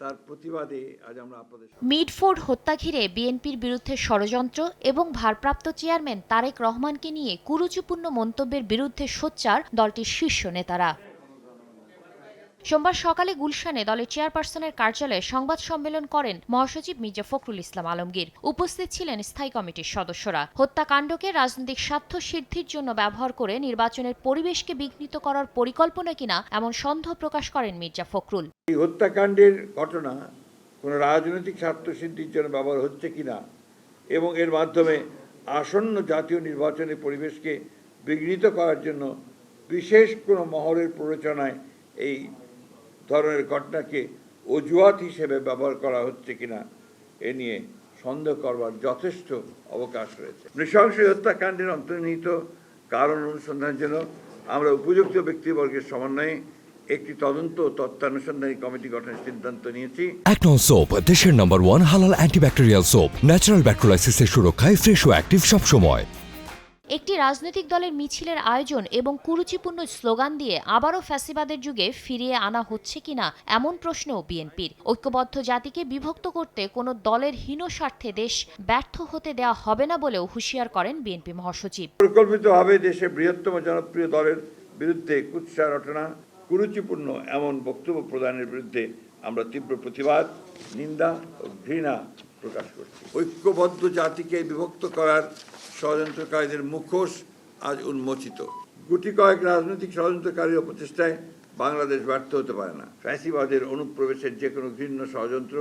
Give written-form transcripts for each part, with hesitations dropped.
তার প্রতিবাদে আজ আমরা আপনাদের মিডফোর্ড হত্যা ঘিরে বিএনপির বিরুদ্ধে ষড়যন্ত্র এবং ভারপ্রাপ্ত চেয়ারম্যান তারেক রহমানকে নিয়ে কুরুচিপূর্ণ মন্তব্যের বিরুদ্ধে সোচ্চার দলটির শীর্ষ নেতারা। সোমবার সকালে গুলশানে দলের চেয়ারপারসনের কার্যালয়ে সংবাদ সম্মেলন করেন মহাসচিব মির্জা ফখরুল ইসলাম আলমগীর। উপস্থিত ছিলেন স্থায়ী কমিটির সদস্যরা। হত্যাকাণ্ডকে রাজনৈতিক স্বার্থ সিদ্ধির জন্য ব্যবহার করে নির্বাচনের পরিবেশকে বিঘ্নিত করার পরিকল্পনা কিনা এমন সন্দেহ প্রকাশ করেন মির্জা ফখরুল। এই হত্যাকাণ্ডের ঘটনা কোনো রাজনৈতিক স্বার্থ সিদ্ধির জন্য ব্যবহার হচ্ছে কিনা এবং এর মাধ্যমে আসন্ন জাতীয় নির্বাচনের পরিবেশকে বিঘ্নিত করার জন্য বিশেষ কোনো মহলের প্ররোচনায় এই ধরনের ঘটনাকে অজুহাত হিসেবে ব্যবহার করা হচ্ছে কিনা এ নিয়ে সন্দেহ করবার যথেষ্ট অবকাশ রয়েছে। নৃশংস হত্যাকাণ্ডের অন্তর্নিহিত কারণ অনুসন্ধানের জন্য আমরা উপযুক্ত ব্যক্তিবর্গের সমন্বয়ে একটি তদন্ত ও তথ্যানুসন্ধানী কমিটি গঠনের সিদ্ধান্ত নিয়েছি। অ্যাকনন সোপ দেশের নম্বর 1 হালাল অ্যান্টিব্যাকটেরিয়াল সোপ, ন্যাচারাল ব্যাকটেরিয়ালাইসিসের সুরক্ষায় ফ্রেশ ও অ্যাক্টিভ সবসময়। একটি রাজনৈতিক দলের মিছিলের আয়োজন এবং কুরুচিপূর্ণ স্লোগান দিয়ে আবারও ফ্যাসিবাদের যুগে ফিরিয়ে আনা হচ্ছে কিনা এমন প্রশ্নও বিএনপির। ঐক্যবদ্ধ জাতিকে বিভক্ত করতে কোনো দলের হীন স্বার্থে দেশ ব্যর্থ হতে দেওয়া হবে না বলেও হুঁশিয়ার করেন বিএনপি মহাসচিব। পরিকল্পিতভাবে দেশের বৃহত্তম জনপ্রিয় দলের বিরুদ্ধে কুৎসা রটনা, কুরুচিপূর্ণ এমন বক্তব্য প্রদানের বিরুদ্ধে আমরা তীব্র প্রতিবাদ, নিন্দা ও ঘৃণা প্রকাশ করছি। ঐক্যবদ্ধ জাতিকে বিভক্ত করার ষড়যন্ত্রকারীদের মুখোশ আজ উন্মোচিত। গুটি কয়েক রাজনৈতিক ষড়যন্ত্রকারীর অপচেষ্টায় বাংলাদেশ ব্যর্থ হতে পারে না। ফ্যাসিবাদের অনুপ্রবেশের যে কোনো ঘৃণ্য ষড়যন্ত্র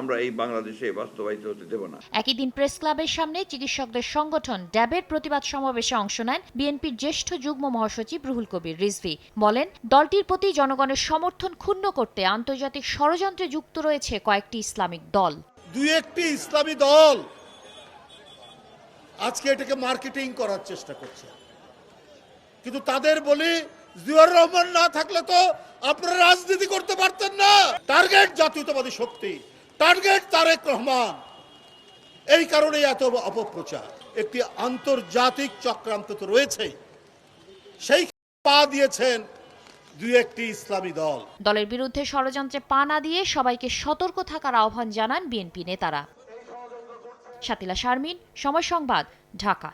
আমরা এই বাংলাদেশে বাস্তবায়িত হতে দেব না। একই দিন প্রেস ক্লাবের সামনে চিকিৎসকদের সংগঠন ড্যাবের প্রতিবাদ সমাবেশে অংশ নেন বিএনপির জ্যেষ্ঠ যুগ্ম মহাসচিব রুহুল কবির রিজভী। বলেন, দলটির প্রতি জনগণের সমর্থন ক্ষুণ্ণ করতে আন্তর্জাতিক ষড়যন্ত্রে যুক্ত রয়েছে কয়েকটি ইসলামিক দল। দুই একটি ইসলামী দল আজকে এটাকে মার্কেটিং করার চেষ্টা করছে, কিন্তু তাদের বলি জিয়াউর রহমান না থাকলে তো আপনারা রাজনীতি করতে পারতেন না। টার্গেট জাতীয়তাবাদী শক্তি, টার্গেট তারেক রহমান। এই কারণে এত অপপ্রচার। একটি আন্তর্জাতিক চক্রান্ত তো রয়েছে, সেই পা দিয়েছেন দুই একটি ইসলামী দল। দলের বিরুদ্ধে ষড়যন্ত্রে পা না দিয়ে সবাইকে সতর্ক থাকার আহ্বান জানান বিএনপি নেতারা। শাতিলা শারমিন, সময় সংবাদ, ঢাকা।